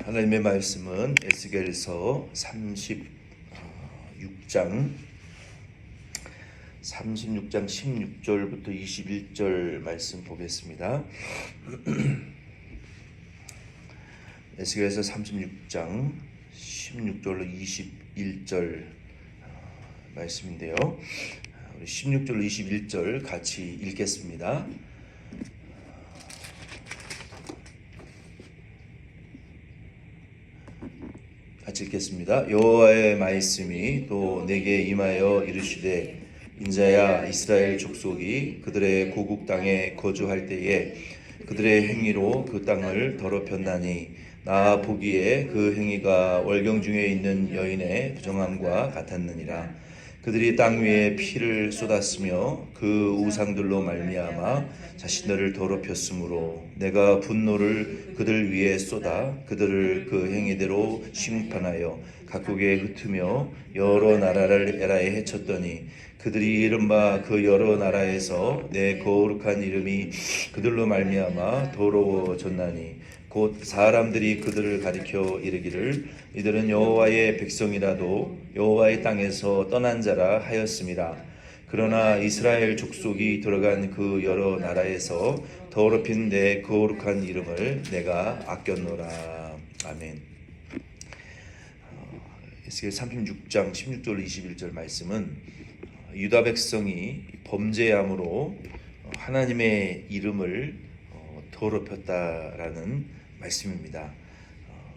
하나님의 말씀은 에스겔서 36장 16절부터 21절 말씀 보겠습니다. 에스겔서 36장 16절로 21절 말씀인데요. 우리 16절로 21절 같이 읽겠습니다. 같이 읽겠습니다. 여호와의 말씀이 또 내게 임하여 이르시되, 인자야, 이스라엘 족속이 그들의 고국 땅에 거주할 때에 그들의 행위로 그 땅을 더럽혔나니 나 보기에 그 행위가 월경 중에 있는 여인의 부정함과 같았느니라. 그들이 땅 위에 피를 쏟았으며 그 우상들로 말미암아 자신들을 더럽혔으므로 내가 분노를 그들 위에 쏟아 그들을 그 행위대로 심판하여 각국에 흩으며 여러 나라를 에라에 해쳤더니 그들이 이른바 그 여러 나라에서 내 거룩한 이름이 그들로 말미암아 더러워졌나니 곧 사람들이 그들을 가리켜 이르기를 이들은 여호와의 백성이라도 여호와의 땅에서 떠난 자라 하였음이라. 그러나 이스라엘 족속이 들어간 그 여러 나라에서 더럽힌 내 거룩한 이름을 내가 아꼈노라. 아멘. 에스겔 36장 16절 21절 말씀은 유다 백성이 범죄함으로 하나님의 이름을 더럽혔다라는 말씀입니다.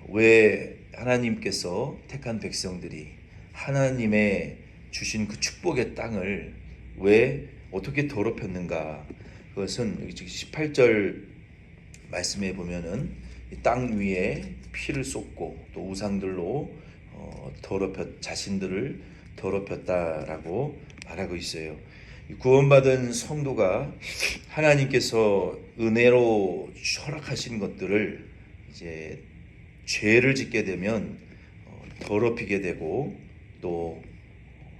왜 하나님께서 택한 백성들이 하나님의 주신 그 축복의 땅을 왜 어떻게 더럽혔는가? 그것은 18절 말씀에 보면은 땅 위에 피를 쏟고 또 우상들로 자신들을 더럽혔다라고 말하고 있어요. 구원받은 성도가 하나님께서 은혜로 허락하신 것들을 이제 죄를 짓게 되면 더럽히게 되고, 또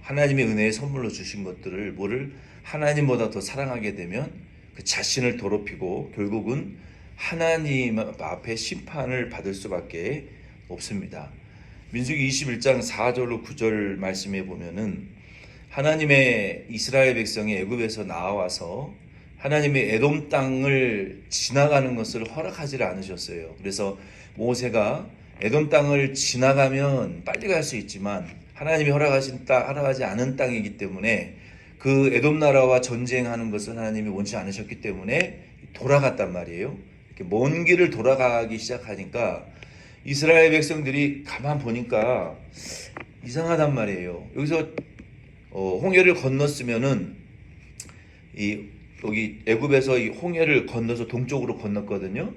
하나님의 은혜의 선물로 주신 것들을 뭐를 하나님보다 더 사랑하게 되면 그 자신을 더럽히고 결국은 하나님 앞에 심판을 받을 수밖에 없습니다. 민수기 21장 4절로 9절 말씀에 보면은 하나님의 이스라엘 백성이 애굽에서 나와서 하나님의 에돔 땅을 지나가는 것을 허락하지 않으셨어요. 그래서 모세가 에돔 땅을 지나가면 빨리 갈 수 있지만 하나님이 허락하지 않은 땅이기 때문에 그 에돔 나라와 전쟁하는 것을 하나님이 원치 않으셨기 때문에 돌아갔단 말이에요. 이렇게 먼 길을 돌아가기 시작하니까 이스라엘 백성들이 가만 보니까 이상하단 말이에요. 여기서 홍해를 건넜으면은 여기 애굽에서 이 홍해를 건너서 동쪽으로 건넜거든요.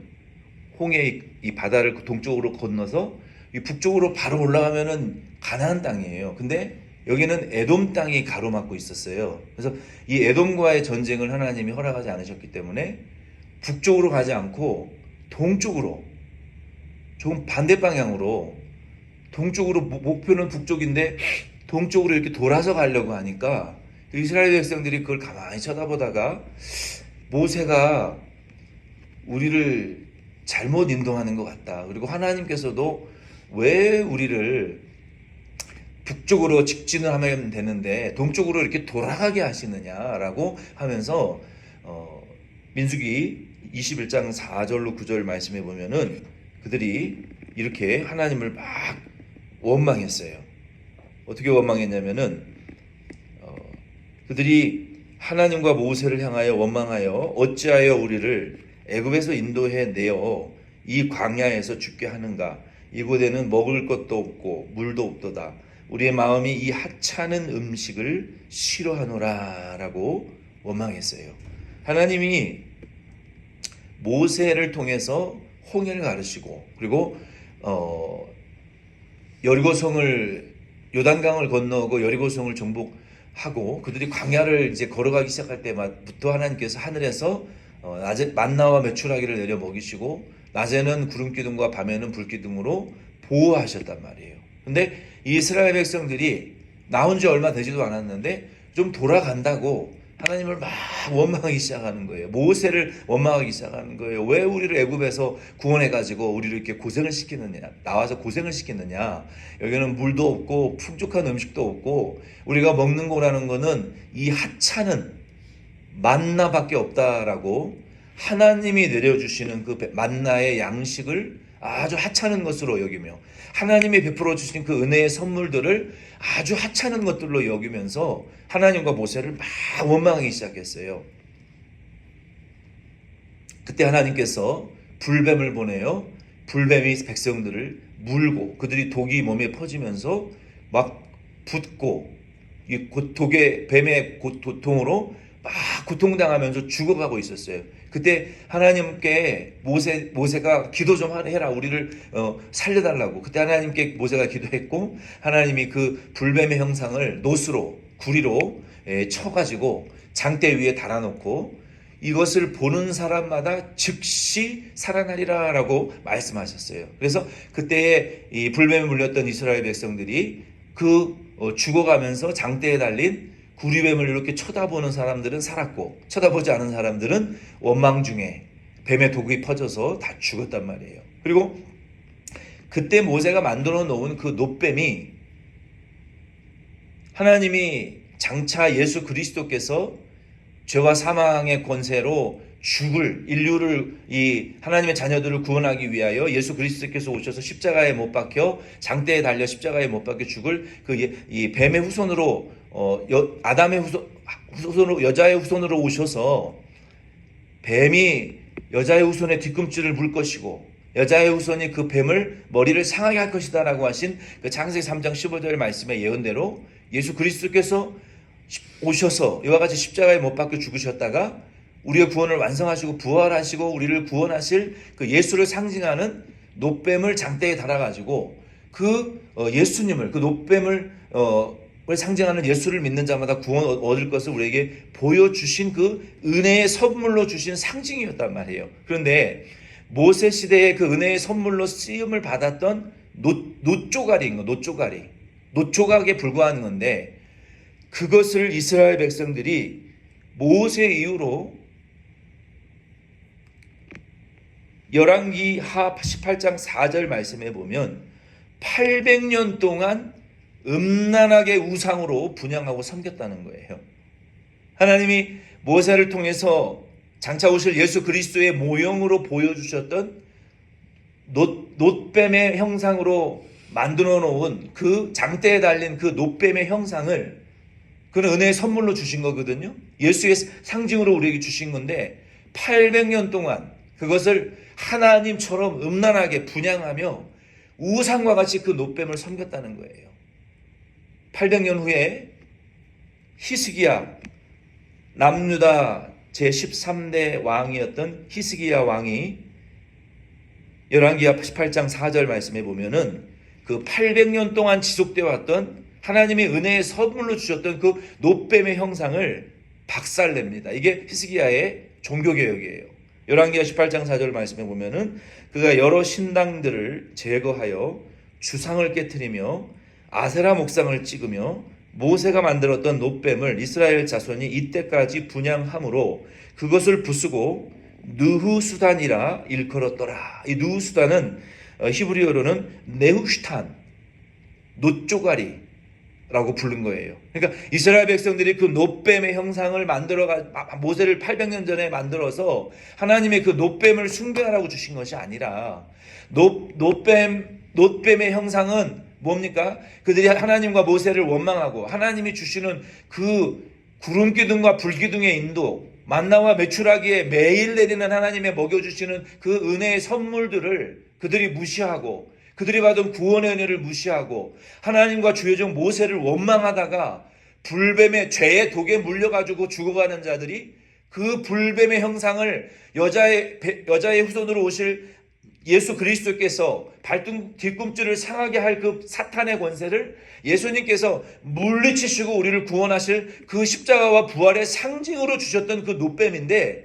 홍해 이 바다를 동쪽으로 건너서 이 북쪽으로 바로 올라가면은 가나안 땅이에요. 근데 여기는 에돔 땅이 가로막고 있었어요. 그래서 이 에돔과의 전쟁을 하나님이 허락하지 않으셨기 때문에 북쪽으로 가지 않고 동쪽으로, 조금 반대 방향으로, 동쪽으로, 목표는 북쪽인데 동쪽으로 이렇게 돌아서 가려고 하니까 이스라엘 백성들이 그걸 가만히 쳐다보다가 모세가 우리를 잘못 인도하는 것 같다. 그리고 하나님께서도 왜 우리를 북쪽으로 직진을 하면 되는데 동쪽으로 이렇게 돌아가게 하시느냐라고 하면서 민수기 21장 4절로 9절 말씀해 보면은 그들이 이렇게 하나님을 막 원망했어요. 어떻게 원망했냐면은 그들이 하나님과 모세를 향하여 원망하여 어찌하여 우리를 애굽에서 인도해 내어 이 광야에서 죽게 하는가? 이곳에는 먹을 것도 없고 물도 없도다. 우리의 마음이 이 하찮은 음식을 싫어하노라 라고 원망했어요. 하나님이 모세를 통해서 홍해를 가르치고, 그리고 여리고성을, 요단강을 건너고 여리고성을 정복하고 그들이 광야를 이제 걸어가기 시작할 때부터 하나님께서 하늘에서 낮에 만나와 메추라기를 내려 먹이시고 낮에는 구름 기둥과 밤에는 불 기둥으로 보호하셨단 말이에요. 근데 이스라엘 백성들이 나온 지 얼마 되지도 않았는데 좀 돌아간다고 하나님을 막 원망하기 시작하는 거예요. 모세를 원망하기 시작하는 거예요. 왜 우리를 애굽에서 구원해 가지고 우리를 이렇게 고생을 시키느냐, 나와서 고생을 시키느냐. 여기는 물도 없고 풍족한 음식도 없고 우리가 먹는 거라는 거는 이 하찮은 만나밖에 없다라고 하나님이 내려주시는 그 만나의 양식을 아주 하찮은 것으로 여기며 하나님이 베풀어 주신 그 은혜의 선물들을 아주 하찮은 것들로 여기면서 하나님과 모세를 막 원망하기 시작했어요. 그때 하나님께서 불뱀을 보내요. 불뱀이 백성들을 물고 그들이 독이 몸에 퍼지면서 막 붓고 이 독의 뱀의 고통으로 막 고통당하면서 죽어가고 있었어요. 그때 하나님께 모세가 기도 좀 해라, 우리를 살려달라고. 그때 하나님께 모세가 기도했고 하나님이 그 불뱀의 형상을 노스로 구리로 쳐가지고 장대 위에 달아놓고 이것을 보는 사람마다 즉시 살아나리라 라고 말씀하셨어요. 그래서 그때에 이 불뱀에 물렸던 이스라엘 백성들이 죽어가면서 장대에 달린 구리뱀을 이렇게 쳐다보는 사람들은 살았고 쳐다보지 않은 사람들은 원망 중에 뱀의 독이 퍼져서 다 죽었단 말이에요. 그리고 그때 모세가 만들어 놓은 그 놋뱀이 하나님이 장차 예수 그리스도께서 죄와 사망의 권세로 죽을 인류를 이 하나님의 자녀들을 구원하기 위하여 예수 그리스도께서 오셔서 십자가에 못 박혀 장대에 달려 십자가에 못 박혀 죽을 이 뱀의 후손으로 아담의 후손으로 여자의 후손으로 오셔서 뱀이 여자의 후손의 뒤꿈치를 물 것이고 여자의 후손이 그 뱀을 머리를 상하게 할 것이다라고 하신 그 창세기 3장 15절 말씀의 예언대로 예수 그리스도께서 오셔서 이와 같이 십자가에 못 박혀 죽으셨다가 우리의 구원을 완성하시고 부활하시고 우리를 구원하실 그 예수를 상징하는 놋뱀을 장대에 달아가지고 그 예수님을 그 놋뱀을 상징하는 예수를 믿는 자마다 구원 얻을 것을 우리에게 보여주신 그 은혜의 선물로 주신 상징이었단 말이에요. 그런데 모세 시대의 그 은혜의 선물로 쓰임을 받았던 놋조각인 거, 놋조각에 불과한 건데 그것을 이스라엘 백성들이 모세 이후로 열왕기하 18장 4절 말씀에 보면 800년 동안 음란하게 우상으로 분향하고 섬겼다는 거예요. 하나님이 모세를 통해서 장차 오실 예수 그리스도의 모형으로 보여주셨던 놋뱀의 형상으로 만들어 놓은 그 장대에 달린 그 놋뱀의 형상을 그는 은혜의 선물로 주신 거거든요. 예수의 상징으로 우리에게 주신 건데 800년 동안 그것을 하나님처럼 음란하게 분향하며 우상과 같이 그 놋뱀을 섬겼다는 거예요. 800년 후에 히스기야 남유다 제13대 왕이었던 히스기야 왕이 열왕기하 18장 4절 말씀에 보면은 그 800년 동안 지속되어 왔던 하나님의 은혜의 선물로 주셨던 그 놋뱀의 형상을 박살냅니다. 이게 히스기야의 종교개혁이에요. 열왕기하 18장 4절 말씀에 보면은 그가 여러 신당들을 제거하여 주상을 깨트리며 아세라 목상을 찍으며 모세가 만들었던 놋뱀을 이스라엘 자손이 이때까지 분향함으로 그것을 부수고 느후수단이라 일컬었더라. 이 느후수단은 히브리어로는 네후슈탄, 놋조가리 라고 부른 거예요. 그러니까 이스라엘 백성들이 그 놋뱀의 형상을 모세를 800년 전에 만들어서 하나님의 그 놋뱀을 숭배하라고 주신 것이 아니라 놋뱀의 형상은 뭡니까? 그들이 하나님과 모세를 원망하고 하나님이 주시는 그 구름 기둥과 불 기둥의 인도, 만나와 메추라기에 매일 내리는 하나님의 먹여주시는 그 은혜의 선물들을 그들이 무시하고 그들이 받은 구원의 은혜를 무시하고 하나님과 주의 종 모세를 원망하다가 불뱀의 죄의 독에 물려가지고 죽어가는 자들이 그 불뱀의 형상을 여자의 후손으로 오실 예수 그리스도께서 뒤꿈치를 상하게 할 그 사탄의 권세를 예수님께서 물리치시고 우리를 구원하실 그 십자가와 부활의 상징으로 주셨던 그 놋뱀인데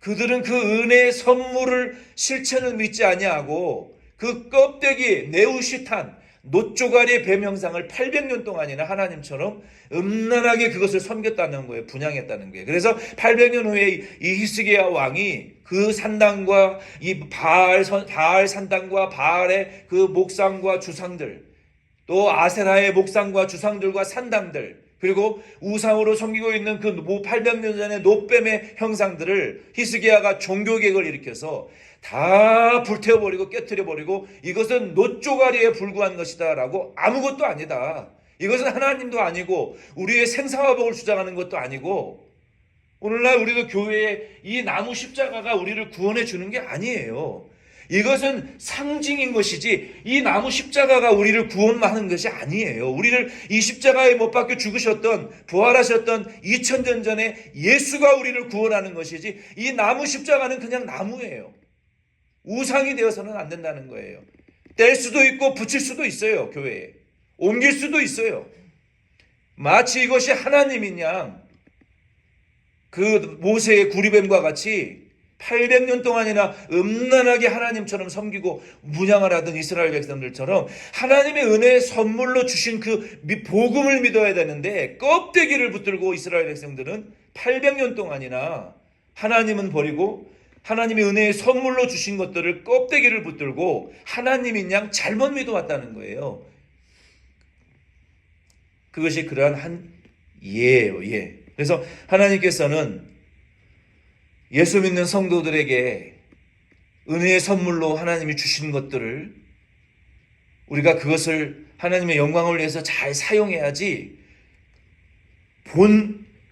그들은 그 은혜의 선물을 실체는 믿지 아니하고 그 껍데기 네우시탄 놋조가리의 뱀 형상을 800년 동안이나 하나님처럼 음란하게 그것을 섬겼다는 거예요. 분양했다는 거예요. 그래서 800년 후에 이 히스기야 왕이 그 산당과 이 바알 산당과 바알의 그 목상과 주상들, 또 아세라의 목상과 주상들과 산당들, 그리고 우상으로 섬기고 있는 그 800년 전의 놋뱀의 형상들을 히스기야가 종교개혁을 일으켜서 다 불태워버리고 깨트려버리고 이것은 놋조가리에 불과한 것이다 라고 아무것도 아니다. 이것은 하나님도 아니고 우리의 생사화복을 주장하는 것도 아니고 오늘날 우리도 교회에 이 나무 십자가가 우리를 구원해 주는 게 아니에요. 이것은 상징인 것이지 이 나무 십자가가 우리를 구원하는 것이 아니에요. 우리를 이 십자가에 못 박혀 죽으셨던 부활하셨던 2000년 전에 예수가 우리를 구원하는 것이지 이 나무 십자가는 그냥 나무예요. 우상이 되어서는 안 된다는 거예요. 뗄 수도 있고 붙일 수도 있어요. 교회에 옮길 수도 있어요. 마치 이것이 하나님인 양 그 모세의 구리뱀과 같이 800년 동안이나 음란하게 하나님처럼 섬기고 문양을 하던 이스라엘 백성들처럼 하나님의 은혜의 선물로 주신 그 복음을 믿어야 되는데 껍데기를 붙들고 이스라엘 백성들은 800년 동안이나 하나님은 버리고 하나님의 은혜의 선물로 주신 것들을 껍데기를 붙들고 하나님인 양 잘못 믿어왔다는 거예요. 그것이 그러한 한 예예요. 예. 그래서 하나님께서는 예수 믿는 성도들에게 은혜의 선물로 하나님이 주신 것들을 우리가 그것을 하나님의 영광을 위해서 잘 사용해야지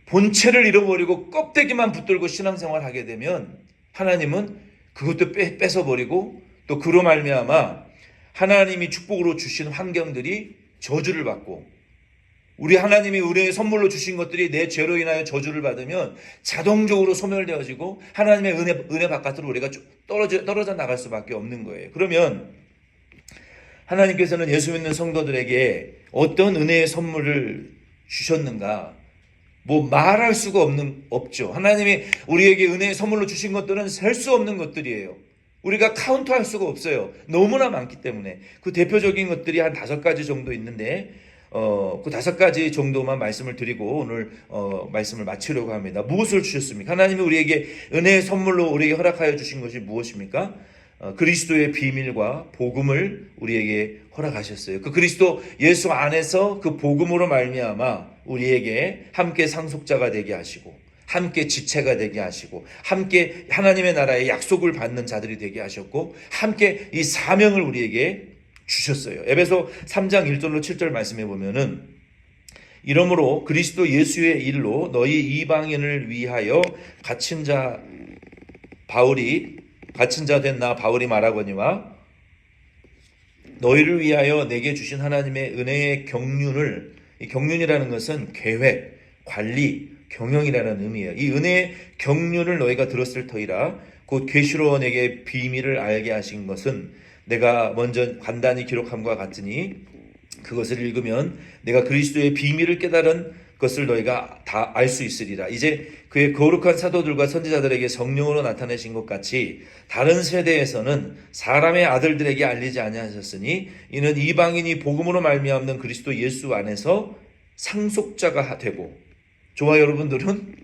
본체를 잃어버리고 껍데기만 붙들고 신앙생활을 하게 되면 하나님은 그것도 뺏어버리고 또 그로 말미암아 하나님이 축복으로 주신 환경들이 저주를 받고 우리 하나님이 우리의 선물로 주신 것들이 내 죄로 인하여 저주를 받으면 자동적으로 소멸되어지고 하나님의 은혜 바깥으로 우리가 떨어져 나갈 수밖에 없는 거예요. 그러면 하나님께서는 예수 믿는 성도들에게 어떤 은혜의 선물을 주셨는가? 뭐 말할 수가 없죠. 하나님이 우리에게 은혜의 선물로 주신 것들은 셀 수 없는 것들이에요. 우리가 카운트할 수가 없어요. 너무나 많기 때문에. 그 대표적인 것들이 한 5가지 정도 있는데 그 5가지 정도만 말씀을 드리고 오늘 말씀을 마치려고 합니다. 무엇을 주셨습니까? 하나님이 우리에게 은혜의 선물로 우리에게 허락하여 주신 것이 무엇입니까? 그리스도의 비밀과 복음을 우리에게 허락하셨어요. 그 그리스도 예수 안에서 그 복음으로 말미암아 우리에게 함께 상속자가 되게 하시고 함께 지체가 되게 하시고 함께 하나님의 나라의 약속을 받는 자들이 되게 하셨고 함께 이 사명을 우리에게 주셨어요. 에베소 3장 1절로 7절 말씀해 보면은 이러므로 그리스도 예수의 일로 너희 이방인을 위하여 갇힌 자 된 나 바울이 말하거니와 너희를 위하여 내게 주신 하나님의 은혜의 경륜을, 이 경륜이라는 것은 계획, 관리, 경영이라는 의미예요. 이 은혜의 경륜을 너희가 들었을 터이라 곧 계시로 내게 비밀을 알게 하신 것은 내가 먼저 간단히 기록함과 같으니 그것을 읽으면 내가 그리스도의 비밀을 깨달은 것을 너희가 다 알 수 있으리라. 이제 그의 거룩한 사도들과 선지자들에게 성령으로 나타내신 것 같이 다른 세대에서는 사람의 아들들에게 알리지 아니하셨으니 이는 이방인이 복음으로 말미암는 그리스도 예수 안에서 상속자가 되고 저와 여러분들은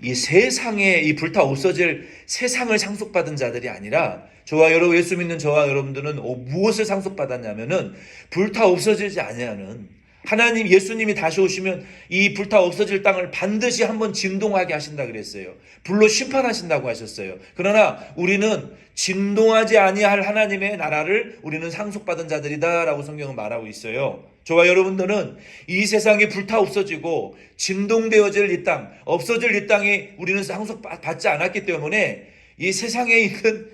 이 세상에 이 불타 없어질 세상을 상속받은 자들이 아니라 저와 여러분 예수 믿는 저와 여러분들은 무엇을 상속받았냐면은 불타 없어지지 아니하는 하나님 예수님이 다시 오시면 이 불타 없어질 땅을 반드시 한번 진동하게 하신다 그랬어요. 불로 심판하신다고 하셨어요. 그러나 우리는 진동하지 아니할 하나님의 나라를 우리는 상속받은 자들이다라고 성경은 말하고 있어요. 저와 여러분들은 이 세상이 불타 없어지고 진동되어질 이 땅, 없어질 이 땅에 우리는 상속받지 않았기 때문에 이 세상에 있는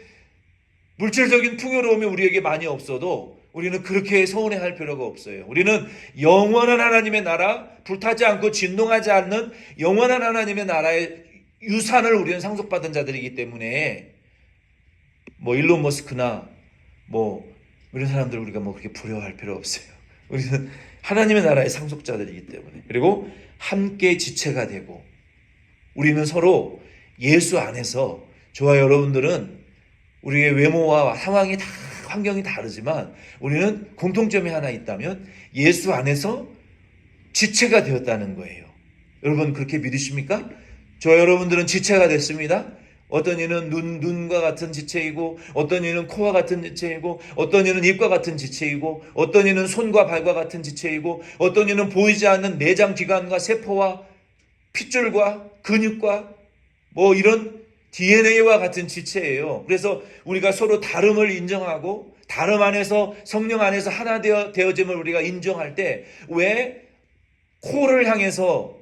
물질적인 풍요로움이 우리에게 많이 없어도 우리는 그렇게 서운해할 필요가 없어요. 우리는 영원한 하나님의 나라, 불타지 않고 진동하지 않는 영원한 하나님의 나라의 유산을 우리는 상속받은 자들이기 때문에 일론 머스크나 이런 사람들 우리가 그렇게 부러워할 필요 없어요. 우리는 하나님의 나라의 상속자들이기 때문에. 그리고 함께 지체가 되고 우리는 서로 예수 안에서 저와 여러분들은 우리의 외모와 상황이 다 환경이 다르지만 우리는 공통점이 하나 있다면 예수 안에서 지체가 되었다는 거예요. 여러분 그렇게 믿으십니까? 저 여러분들은 지체가 됐습니다. 어떤 이는 눈과 같은 지체이고, 어떤 이는 코와 같은 지체이고, 어떤 이는 입과 같은 지체이고, 어떤 이는 손과 발과 같은 지체이고, 어떤 이는 보이지 않는 내장 기관과 세포와 핏줄과 근육과 뭐 이런 DNA와 같은 지체예요. 그래서 우리가 서로 다름을 인정하고 다름 안에서 성령 안에서 하나 되어짐을 우리가 인정할 때 왜 코를 향해서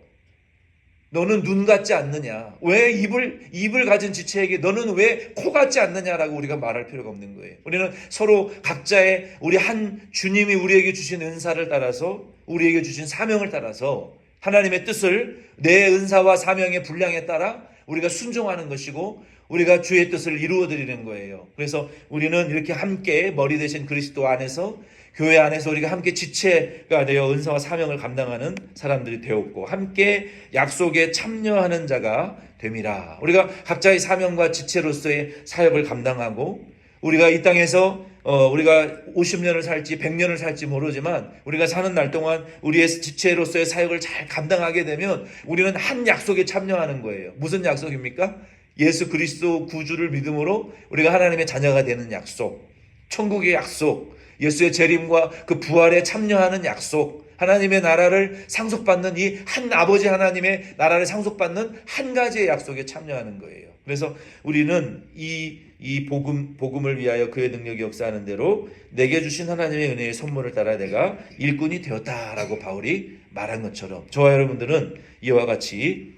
너는 눈 같지 않느냐? 왜 입을 가진 지체에게 너는 왜 코 같지 않느냐라고 우리가 말할 필요가 없는 거예요. 우리는 서로 각자의 우리 한 주님이 우리에게 주신 은사를 따라서 우리에게 주신 사명을 따라서 하나님의 뜻을 내 은사와 사명의 분량에 따라 우리가 순종하는 것이고 우리가 주의 뜻을 이루어 드리는 거예요. 그래서 우리는 이렇게 함께 머리 대신 그리스도 안에서 교회 안에서 우리가 함께 지체가 되어 은사와 사명을 감당하는 사람들이 되었고 함께 약속에 참여하는 자가 됨이라. 우리가 각자의 사명과 지체로서의 사역을 감당하고 우리가 이 땅에서 우리가 50년을 살지 100년을 살지 모르지만 우리가 사는 날 동안 우리의 지체로서의 사역을 잘 감당하게 되면 우리는 한 약속에 참여하는 거예요. 무슨 약속입니까? 예수 그리스도 구주를 믿음으로 우리가 하나님의 자녀가 되는 약속, 천국의 약속, 예수의 재림과 그 부활에 참여하는 약속, 하나님의 나라를 상속받는 이 한 아버지 하나님의 나라를 상속받는 한 가지의 약속에 참여하는 거예요. 그래서 우리는 이 복음을 위하여 그의 능력이 역사하는 대로 내게 주신 하나님의 은혜의 선물을 따라 내가 일꾼이 되었다라고 바울이 말한 것처럼 저와 여러분들은 이와 같이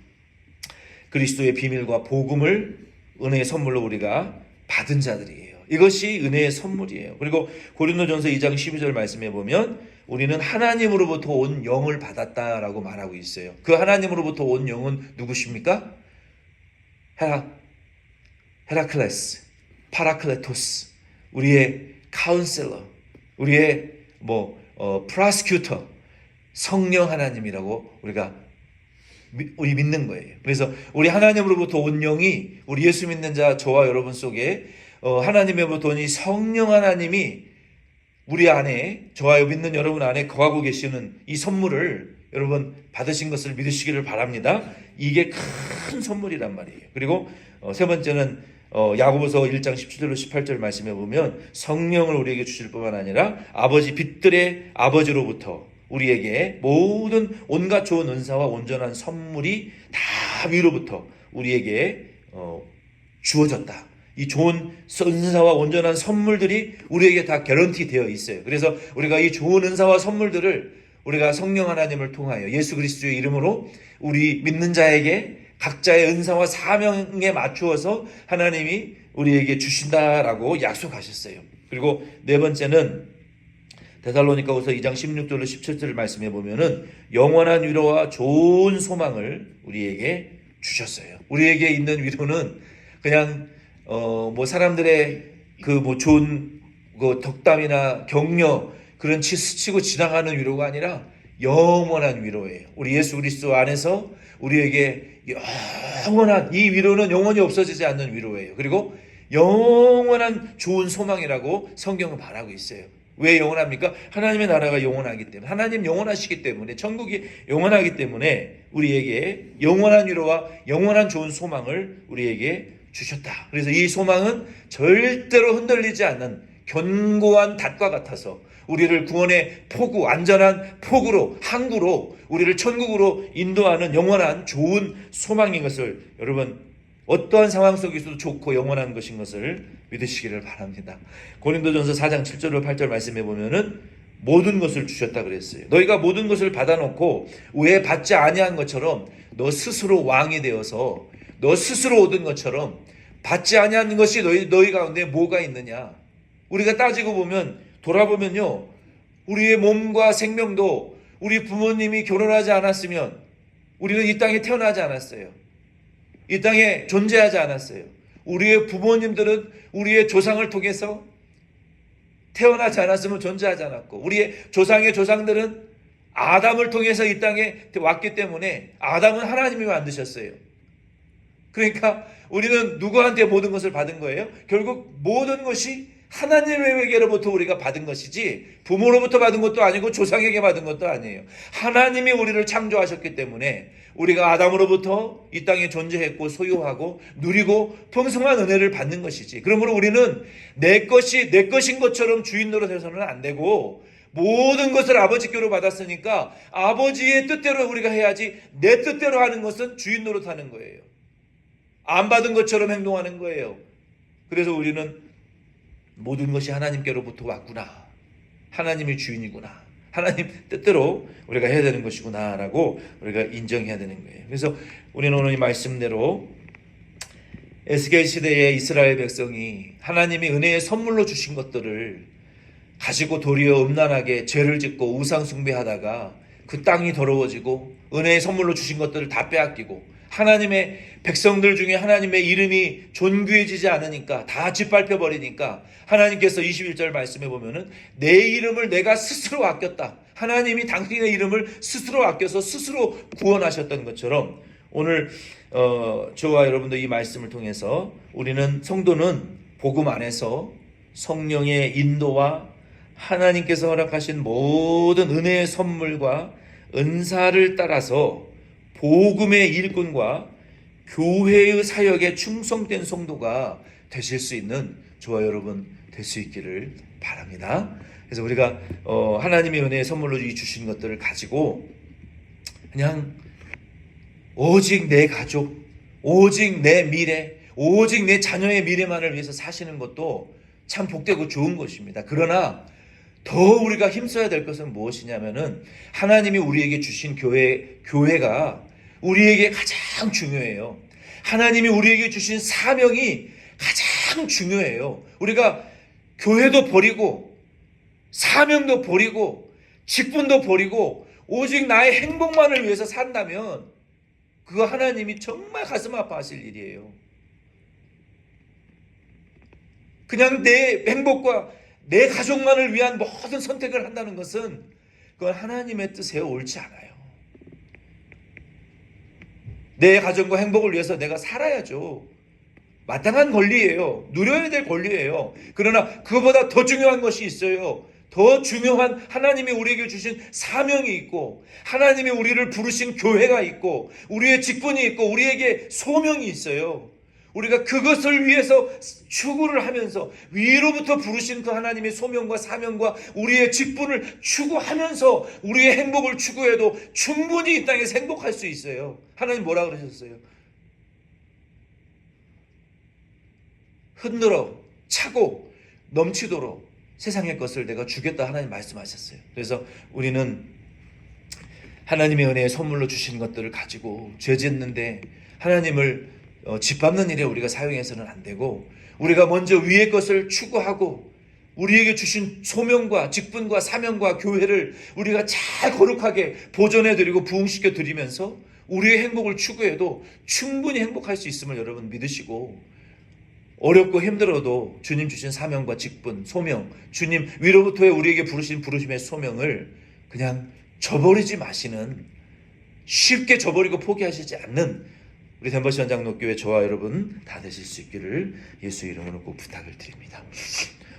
그리스도의 비밀과 복음을 은혜의 선물로 우리가 받은 자들이에요. 이것이 은혜의 선물이에요. 그리고 고린도전서 2장 12절 말씀해 보면 우리는 하나님으로부터 온 영을 받았다라고 말하고 있어요. 그 하나님으로부터 온 영은 누구십니까? 헤라클레스, 파라클레토스, 우리의 카운셀러, 우리의 프로스큐터, 성령 하나님이라고 우리 믿는 거예요. 그래서 우리 하나님으로부터 온 영이 우리 예수 믿는 자 저와 여러분 속에 하나님으로부터 온 이 성령 하나님이 우리 안에 저와 믿는 여러분 안에 거하고 계시는 이 선물을 여러분 받으신 것을 믿으시기를 바랍니다. 이게 큰 선물이란 말이에요. 그리고 세 번째는 야고보서 1장 17절로 18절 말씀해 보면 성령을 우리에게 주실 뿐만 아니라 아버지 빛들의 아버지로부터 우리에게 모든 온갖 좋은 은사와 온전한 선물이 다 위로부터 우리에게 주어졌다. 이 좋은 은사와 온전한 선물들이 우리에게 다 개런티 되어 있어요. 그래서 우리가 이 좋은 은사와 선물들을 우리가 성령 하나님을 통하여 예수 그리스도의 이름으로 우리 믿는 자에게 각자의 은사와 사명에 맞추어서 하나님이 우리에게 주신다라고 약속하셨어요. 그리고 네 번째는 데살로니가후서 2장 16절로 17절 말씀해 보면은 영원한 위로와 좋은 소망을 우리에게 주셨어요. 우리에게 있는 위로는 그냥 사람들의 좋은 덕담이나 격려 그런 스치고 지나가는 위로가 아니라 영원한 위로예요. 우리 예수 그리스도 안에서 우리에게 영원한 이 위로는 영원히 없어지지 않는 위로예요. 그리고 영원한 좋은 소망이라고 성경은 말하고 있어요. 왜 영원합니까? 하나님의 나라가 영원하기 때문에, 하나님 영원하시기 때문에, 천국이 영원하기 때문에 우리에게 영원한 위로와 영원한 좋은 소망을 우리에게 주셨다. 그래서 이 소망은 절대로 흔들리지 않는 견고한 닷과 같아서 우리를 구원의 포구, 안전한 포구로, 항구로 우리를 천국으로 인도하는 영원한 좋은 소망인 것을 여러분 어떠한 상황 속에서도 좋고 영원한 것인 것을 믿으시기를 바랍니다. 고린도전서 4장 7절로 8절 말씀해 보면은 모든 것을 주셨다 그랬어요. 너희가 모든 것을 받아놓고 왜 받지 아니한 것처럼 너 스스로 왕이 되어서 너 스스로 얻은 것처럼 받지 아니한 것이 너희 가운데 뭐가 있느냐? 우리가 따지고 보면 돌아보면요, 우리의 몸과 생명도 우리 부모님이 결혼하지 않았으면 우리는 이 땅에 태어나지 않았어요. 이 땅에 존재하지 않았어요. 우리의 부모님들은 우리의 조상을 통해서 태어나지 않았으면 존재하지 않았고, 우리의 조상의 조상들은 아담을 통해서 이 땅에 왔기 때문에 아담은 하나님이 만드셨어요. 그러니까 우리는 누구한테 모든 것을 받은 거예요? 결국 모든 것이 하나님에게로부터 우리가 받은 것이지 부모로부터 받은 것도 아니고 조상에게 받은 것도 아니에요. 하나님이 우리를 창조하셨기 때문에 우리가 아담으로부터 이 땅에 존재했고 소유하고 누리고 풍성한 은혜를 받는 것이지. 그러므로 우리는 내 것인 것처럼 주인 노릇해서는 안 되고 모든 것을 아버지께로 받았으니까 아버지의 뜻대로 우리가 해야지 내 뜻대로 하는 것은 주인 노릇하는 거예요. 안 받은 것처럼 행동하는 거예요. 그래서 우리는 모든 것이 하나님께로부터 왔구나. 하나님이 주인이구나. 하나님 뜻대로 우리가 해야 되는 것이구나 라고 우리가 인정해야 되는 거예요. 그래서 우리는 오늘 이 말씀대로 에스겔 시대의 이스라엘 백성이 하나님이 은혜의 선물로 주신 것들을 가지고 도리어 음란하게 죄를 짓고 우상 숭배하다가 그 땅이 더러워지고 은혜의 선물로 주신 것들을 다 빼앗기고 하나님의 백성들 중에 하나님의 이름이 존귀해지지 않으니까 다 짓밟혀 버리니까 하나님께서 21절 말씀해 보면은 내 이름을 내가 스스로 아꼈다. 하나님이 당신의 이름을 스스로 아껴서 스스로 구원하셨던 것처럼 오늘 저와 여러분도 이 말씀을 통해서 우리는 성도는 복음 안에서 성령의 인도와 하나님께서 허락하신 모든 은혜의 선물과 은사를 따라서 복음의 일꾼과 교회의 사역에 충성된 성도가 되실 수 있는 저와 여러분 될 수 있기를 바랍니다. 그래서 우리가 하나님의 은혜의 선물로 주신 것들을 가지고 그냥 오직 내 가족, 오직 내 미래, 오직 내 자녀의 미래만을 위해서 사시는 것도 참 복되고 좋은 것입니다. 그러나 더 우리가 힘써야 될 것은 무엇이냐면은 하나님이 우리에게 주신 교회가 우리에게 가장 중요해요. 하나님이 우리에게 주신 사명이 가장 중요해요. 우리가 교회도 버리고 사명도 버리고 직분도 버리고 오직 나의 행복만을 위해서 산다면 그거 하나님이 정말 가슴 아파하실 일이에요. 그냥 내 행복과 내 가족만을 위한 모든 선택을 한다는 것은 그건 하나님의 뜻에 옳지 않아요. 내 가정과 행복을 위해서 내가 살아야죠. 마땅한 권리예요. 누려야 될 권리예요. 그러나 그거보다 더 중요한 것이 있어요. 더 중요한 하나님이 우리에게 주신 사명이 있고 하나님이 우리를 부르신 교회가 있고 우리의 직분이 있고 우리에게 소명이 있어요. 우리가 그것을 위해서 추구를 하면서 위로부터 부르신 그 하나님의 소명과 사명과 우리의 직분을 추구하면서 우리의 행복을 추구해도 충분히 이 땅에서 행복할 수 있어요. 하나님 뭐라 그러셨어요? 흔들어 차고 넘치도록 세상의 것을 내가 주겠다 하나님 말씀하셨어요. 그래서 우리는 하나님의 은혜의 선물로 주신 것들을 가지고 죄 짓는데 하나님을 짓밟는 일에 우리가 사용해서는 안 되고 우리가 먼저 위의 것을 추구하고 우리에게 주신 소명과 직분과 사명과 교회를 우리가 잘 거룩하게 보존해드리고 부흥시켜 드리면서 우리의 행복을 추구해도 충분히 행복할 수 있음을 여러분 믿으시고 어렵고 힘들어도 주님 주신 사명과 직분, 소명, 주님 위로부터의 우리에게 부르신 부르심의 소명을 그냥 저버리지 마시는, 쉽게 저버리고 포기하시지 않는 우리 덴버시 원장로교회 저와 여러분 다 되실 수 있기를 예수 이름으로 꼭 부탁을 드립니다.